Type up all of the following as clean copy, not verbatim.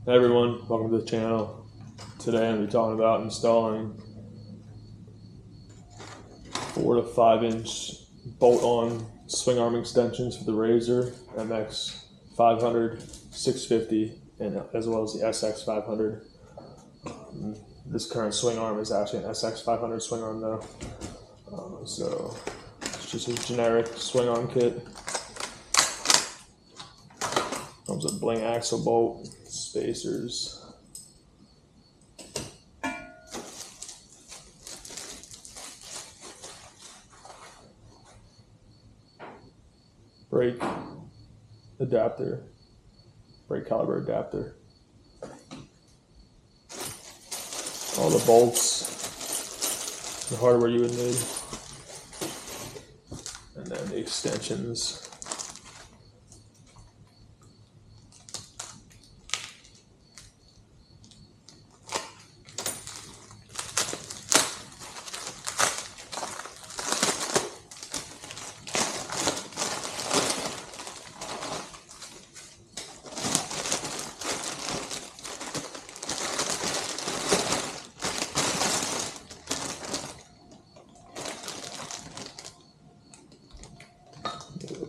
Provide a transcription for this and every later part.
Hey everyone, welcome to the channel. Today I'm going to be talking about installing 4 to 5 inch bolt-on swing arm extensions for the Razor MX 500, 650, and as well as the SX 500. This current swing arm is actually an SX 500 swing arm though. So it's just a generic swing arm kit. Comes with bling axle bolt, spacers, brake adapter, brake caliber adapter, all the bolts, the hardware you would need, and then the extensions.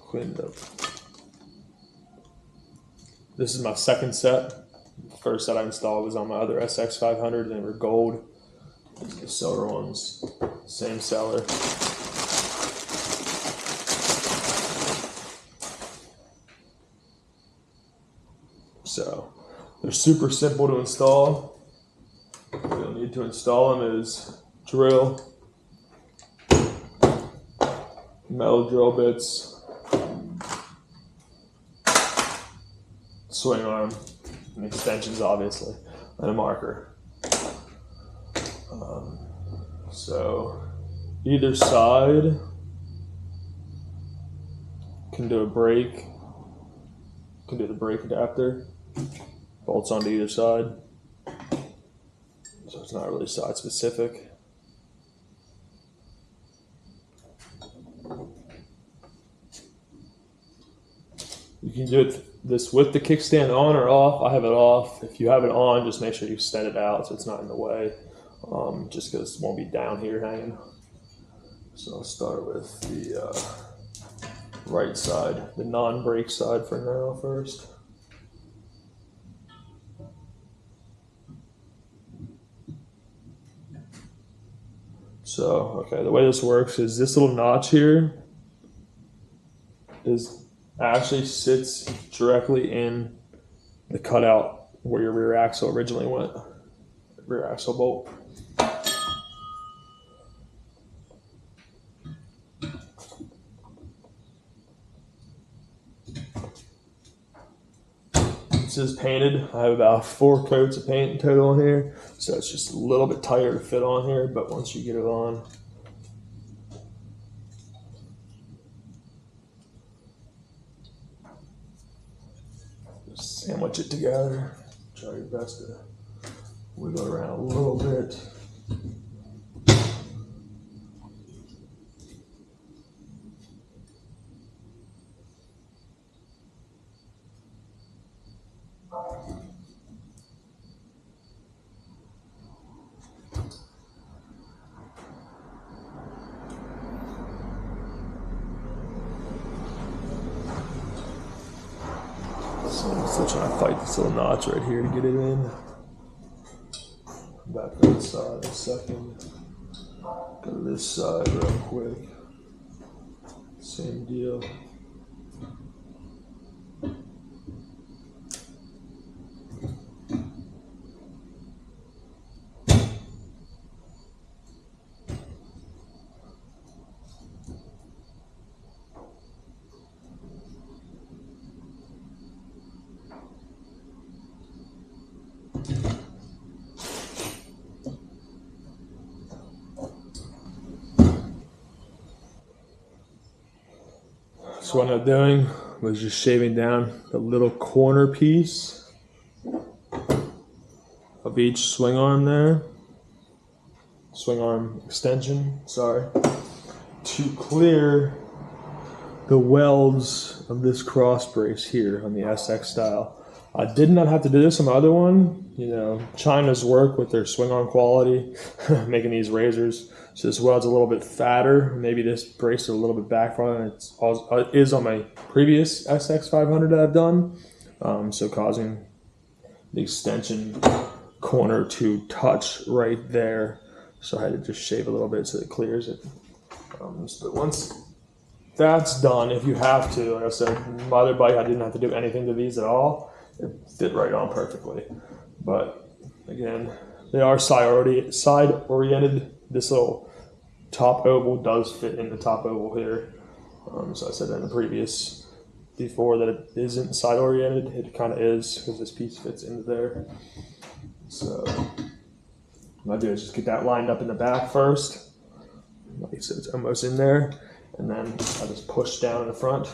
Cleaned up. This is my second set. The first set I installed was on my other SX 500. They were gold. The silver ones, same seller. So they're super simple to install. What you'll need to install them is drill, metal drill bits, swing arm, and extensions obviously, and a marker. So either side can do a brake, can do the brake adapter, bolts onto either side. So it's not really side specific. You can do this with the kickstand on or off. I have it off. If you have it on, just make sure you extend it out so it's not in the way, just because it won't be down here hanging. So I'll start with the right side, the non-brake side for now first. So, okay, the way this works is this little notch here actually sits directly in the cutout where your rear axle originally went, rear axle bolt. This is painted. I have about 4 coats of paint in total on here, so it's just a little bit tighter to fit on here, but once you get it on, just sandwich it together. Try your best to wiggle it around a little bit. So I'm still trying to fight this little notch right here to get it in. Back to this side in a second. Go to this side real quick. Same deal. So what I'm doing was just shaving down the little corner piece of each swing arm there. Swing arm extension, sorry. To clear the welds of this cross brace here on the SX style. I did not have to do this on my other one. You know, China's work with their swing arm quality, making these razors. So this weld's a little bit fatter. Maybe this brace is a little bit back from it. It is on my previous SX500 that I've done. So causing the extension corner to touch right there. So I had to just shave a little bit so it clears it. But once that's done, if you have to, like I said, my other bike, I didn't have to do anything to these at all. It fit right on perfectly. But again, they are side oriented. This little top oval does fit in the top oval here. So I said in the previous before that it isn't side oriented. It kind of is because this piece fits into there. So what I do is just get that lined up in the back first. Like I said, it's almost in there. And then I just push down in the front.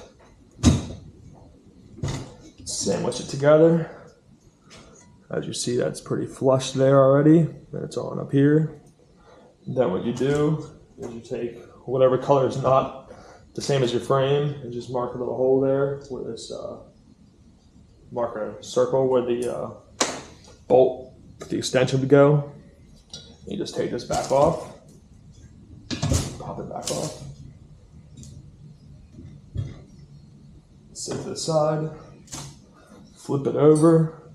Sandwich it together. As you see, that's pretty flush there already. And it's on up here. Then what you do is you take whatever color is not the same as your frame and just mark a little hole there where this, mark a circle where the bolt with the extension would go. You just take this back off, pop it back off, set to the side, flip it over,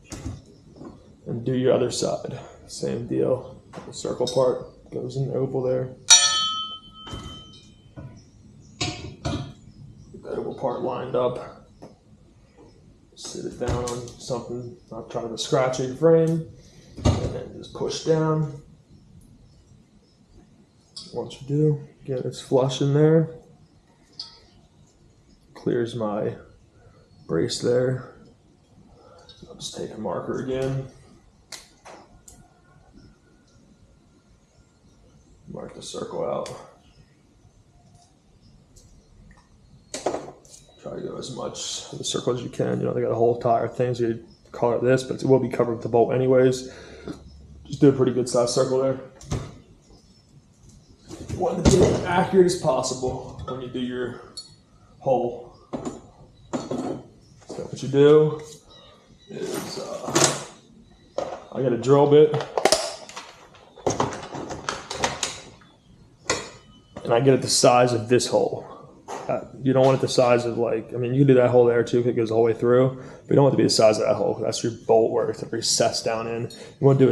and do your other side. Same deal. The circle part goes in the oval there. Get that oval part lined up. Sit it down on something, not trying to scratch your frame, and then just push down. Once you do, again, it's flush in there. Clears my brace there. I'll just take a marker again. Mark the circle out. Try to go as much of the circle as you can. You know, they got a whole tire thing, so you color this, but it will be covered with the bolt anyways. Just do a pretty good size circle there. You want to be as accurate as possible when you do your hole. So what you do is, I got a drill bit, and I get it the size of this hole. You don't want it the size of, like, I mean, you can do that hole there too if it goes all the way through, but you don't want it to be the size of that hole. That's your bolt where it's recessed down in. You want to do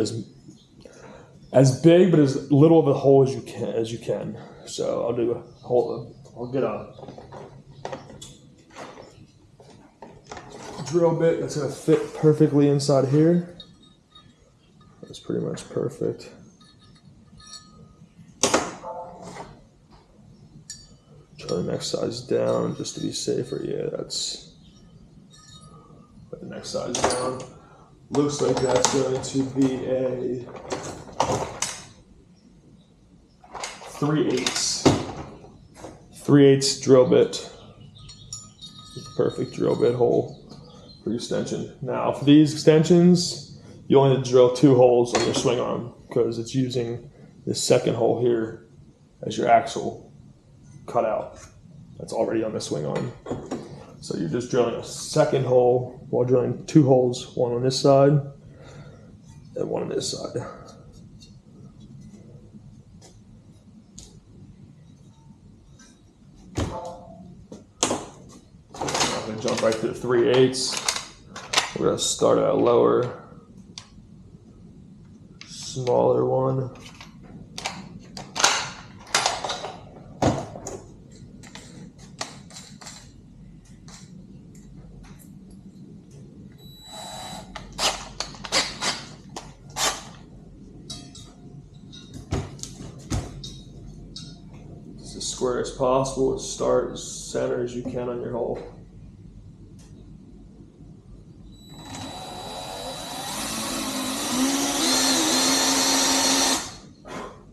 as big but as little of a hole as you can. So I'll do a hole. I'll get a drill bit that's going to fit perfectly inside here. That's pretty much perfect. Try the next size down just to be safer. Yeah, that's put the next size down. Looks like that's going to be a 3/8 drill bit. Perfect drill bit hole for your extension. Now for these extensions, you only have to drill 2 holes on your swing arm because it's using this second hole here as your axle cutout. That's already on the swing arm. So you're just drilling a second hole while drilling 2 holes, one on this side and one on this side. I'm going to jump right to the 3/8. We're going to start at a lower, smaller one. As square as possible, start as center as you can on your hole.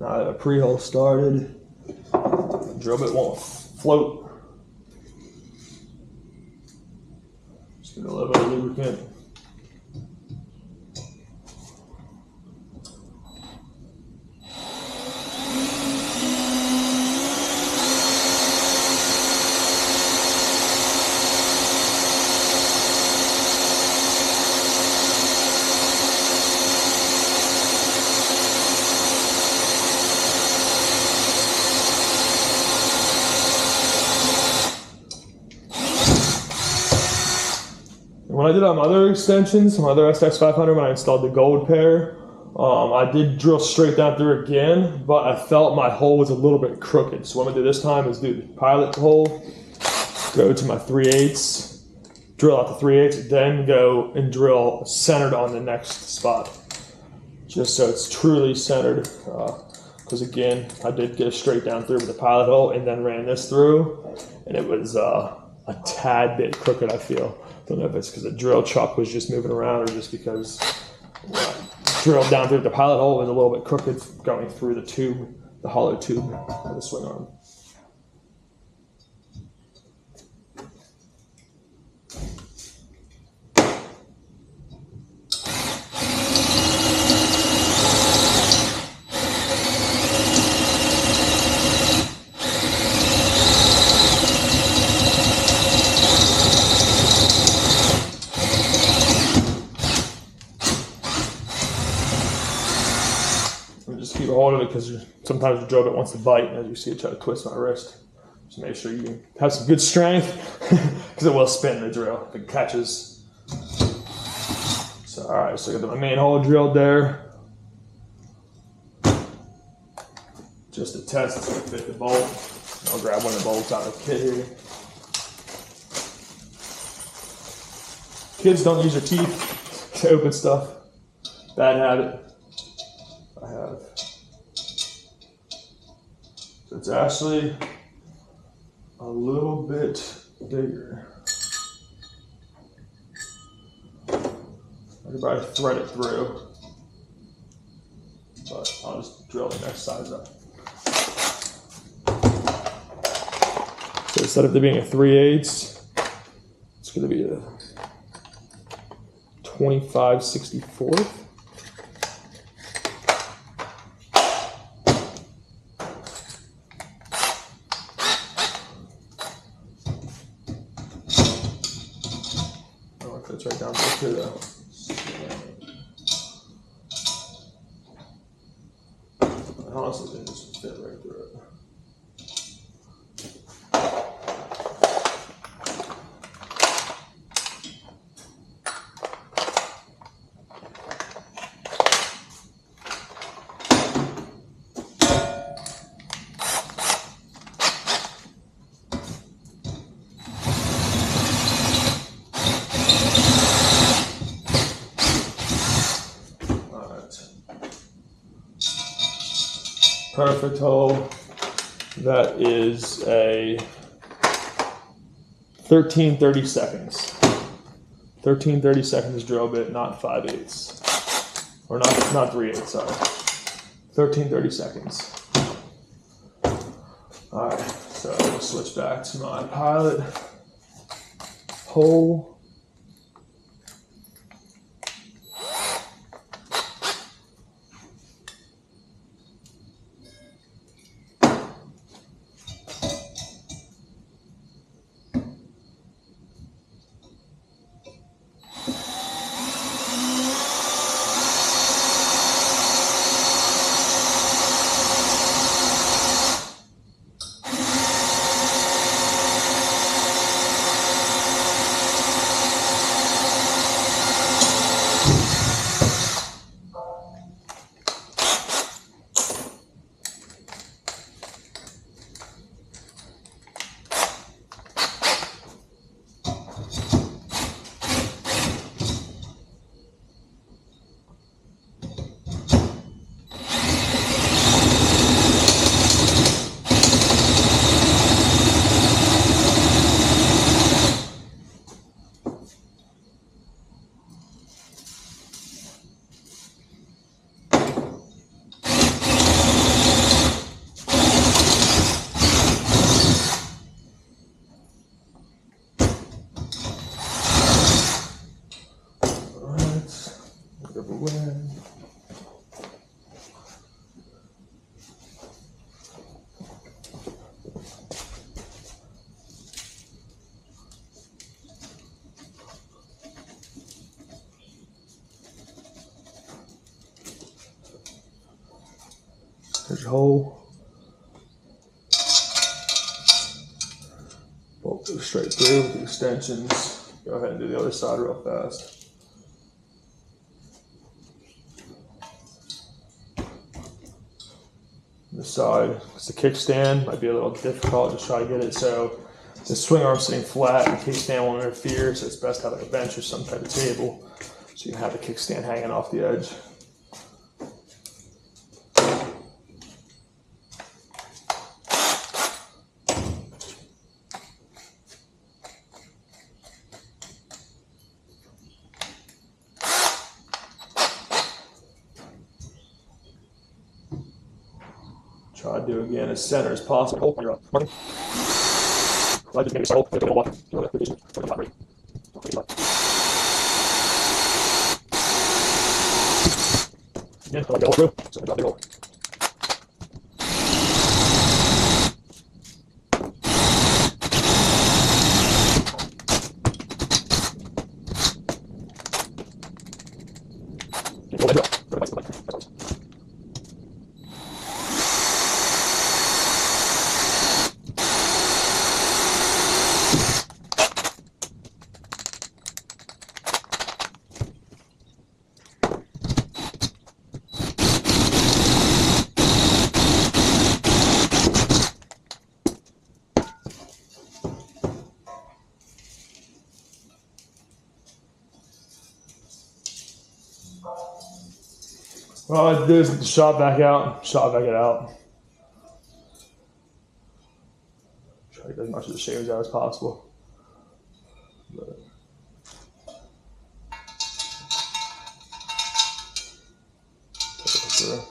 Now I have a pre-hole started. The drill bit won't float. Just get a little bit of lubricant. When I did on my other extensions, my other SX 500, when I installed the gold pair, I did drill straight down through again, but I felt my hole was a little bit crooked. So what I'm gonna do this time is do the pilot hole, go to my 3/8, drill out the 3/8, then go and drill centered on the next spot, just so it's truly centered. Because again, I did get straight down through with the pilot hole and then ran this through, and it was a tad bit crooked, I feel. Don't know if it's because the drill chuck was just moving around or just because when I drilled down through the pilot hole, it was a little bit crooked going through the tube, the hollow tube of the swing arm. Just keep a hold of it because sometimes the drill bit wants to bite, and as you see it try to twist my wrist. Just make sure you have some good strength because it will spin the drill if it catches. So, all right, so I got my main hole drilled there. Just to test, it's going to fit the bolt. I'll grab one of the bolts out of the kit here. Kids, don't use your teeth to open stuff. Bad habit. I have. So it's actually a little bit bigger. I could probably thread it through, but I'll just drill the next size up. So instead of there being a 3/8, it's going to be a 25/64. Fits right down to the I honestly think this would fit right through it. Perfect hole. That is a 13/30 seconds. 13/30 seconds drill bit, not 5/8. Or not 3/8, sorry. 13/30 seconds. Alright, so we'll switch back to my pilot hole. There's your hole. Bolt goes straight through with the extensions. Go ahead and do the other side real fast. The side, because the kickstand might be a little difficult. Just try to get it so the swing arm sitting flat and the kickstand won't interfere. So it's best to have like a bench or some type of table so you can have the kickstand hanging off the edge. Try to do again as center as possible. You're up. Marking. I just maybe start with a walk. Again, like go through. So drop the roll. All I do is shot back out, shot back it out. Try to get as much of the shavings out as possible. But take it through.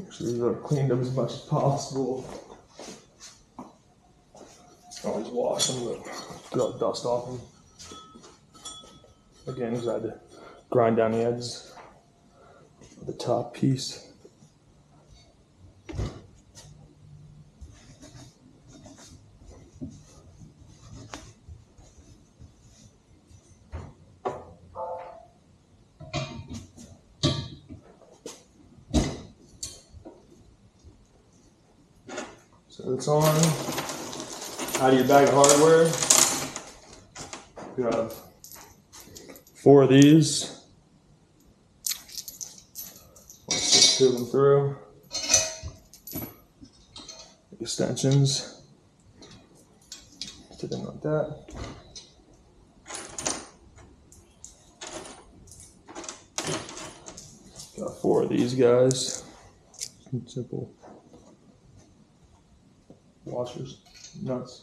'Cause these are cleaned up as much as possible. Always wash them, but get all the dust off them. Again, because I had to grind down the edges of the top piece. So it's on. Out of your bag of hardware, you have 4 of these. Let's just peel them through. Extensions. Sit in like that. Got 4 of these guys. Simple washers, nuts.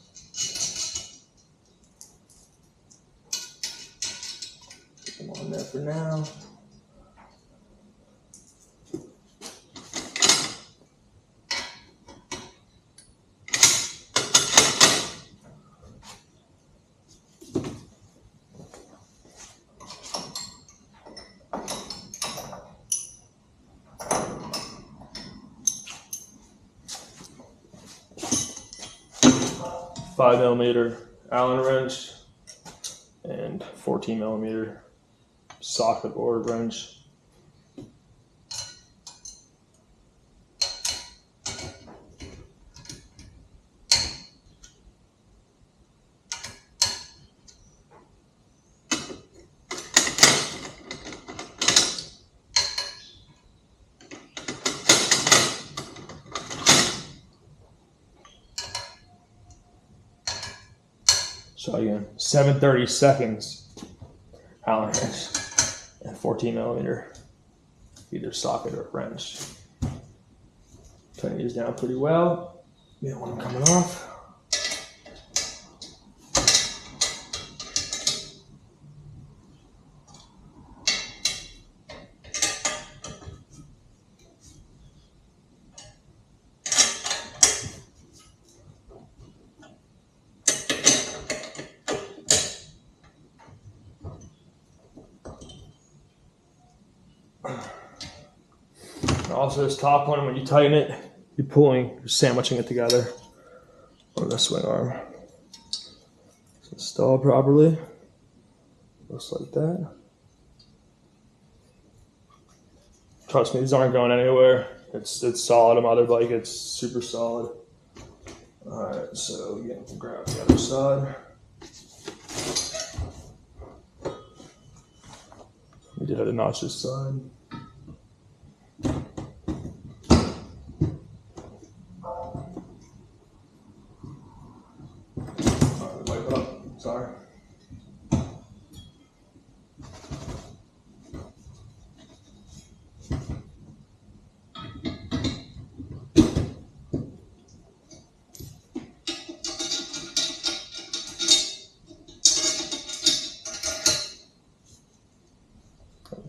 Put them on there for now. Five millimeter Allen wrench and 14 millimeter socket or wrench. So again, 7/32 Allen wrench and 14mm either socket or wrench. Tighten these down pretty well. You don't want them coming off. Also, this top one, when you tighten it, you're sandwiching it together on the swing arm. So install properly, just like that. Trust me, these aren't going anywhere. It's solid. On my other bike, it's super solid. All right, so again, grab the other side. We did have to notch this side. Sorry.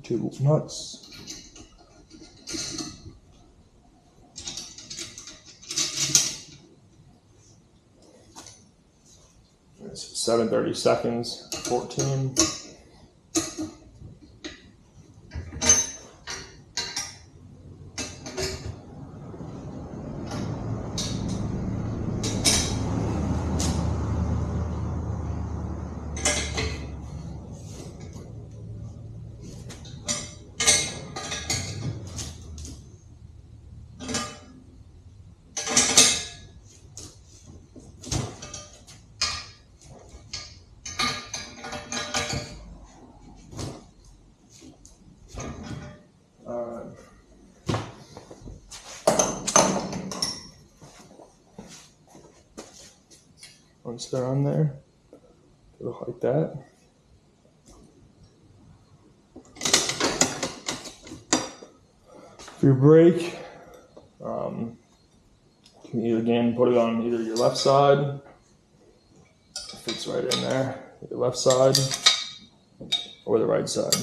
Two nuts. It's 7/32, 14. Once they're on there, they look like that. For your brake, you can either again put it on either your left side, it fits right in there, your left side, or the right side.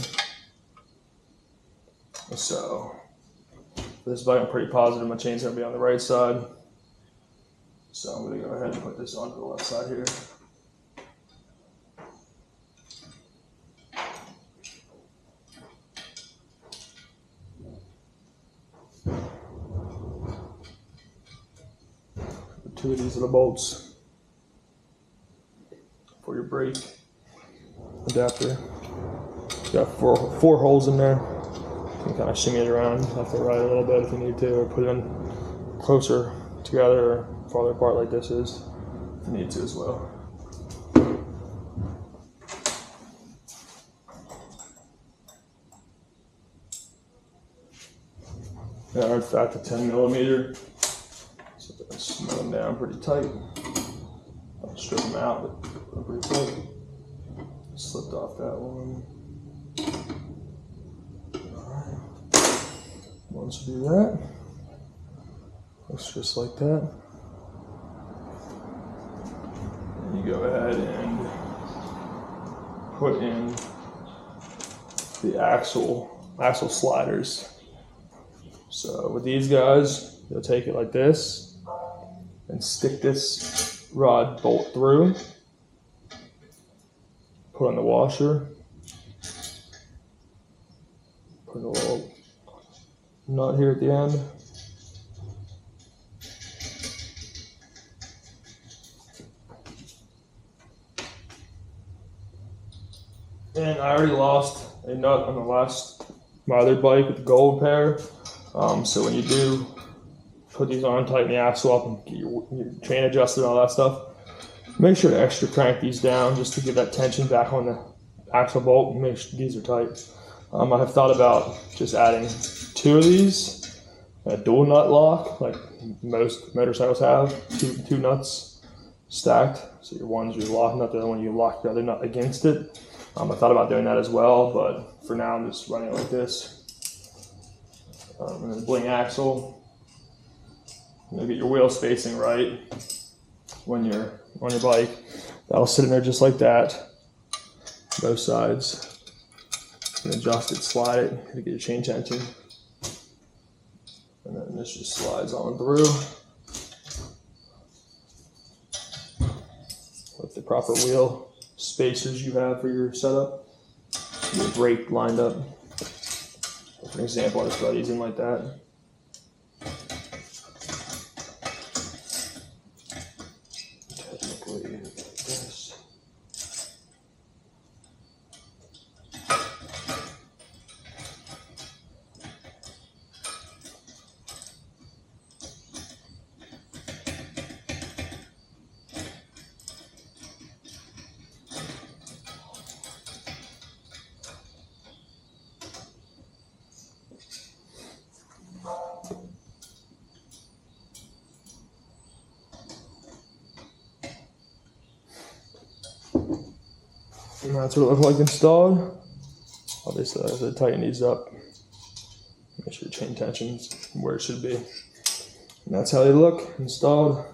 So for this bike, I'm pretty positive my chain's gonna be on the right side. So I'm going to go ahead and put this onto the left side here. Put two of these little bolts for your brake adapter. It's got four holes in there. You can kind of shimmy it around, left and right a little bit if you need to, or put them closer together or farther apart like this is, if you need to as well. Yeah, it's back to 10mm, so that's smooth them down pretty tight. I'll strip them out, but they're pretty tight. Slipped off that one. Alright, once you do that, looks just like that. And you go ahead and put in the axle sliders. So with these guys, you'll take it like this and stick this rod bolt through, put on the washer, put a little nut here at the end. And I already lost a nut on my other bike with the gold pair. So when you do put these on, tighten the axle up and get your chain adjusted and all that stuff, make sure to extra crank these down just to get that tension back on the axle bolt and make sure these are tight. I have thought about just adding two of these, a dual nut lock, like most motorcycles have, two nuts. stacked. So your ones you're locking up, the other one you lock the other nut against it. I thought about doing that as well, but for now I'm just running it like this. And then the bling axle. You'll get your wheel spacing right when you're on your bike. That'll sit in there just like that, both sides. And adjust it, slide it to get your chain tension. And then this just slides on through with the proper wheel spacers you have for your setup. Your brake lined up. For an example, I just throw these in like that. Technically, like this. And that's what it looks like installed. Obviously, I have to tighten these up. Make sure chain tension's where it should be. And that's how they look installed.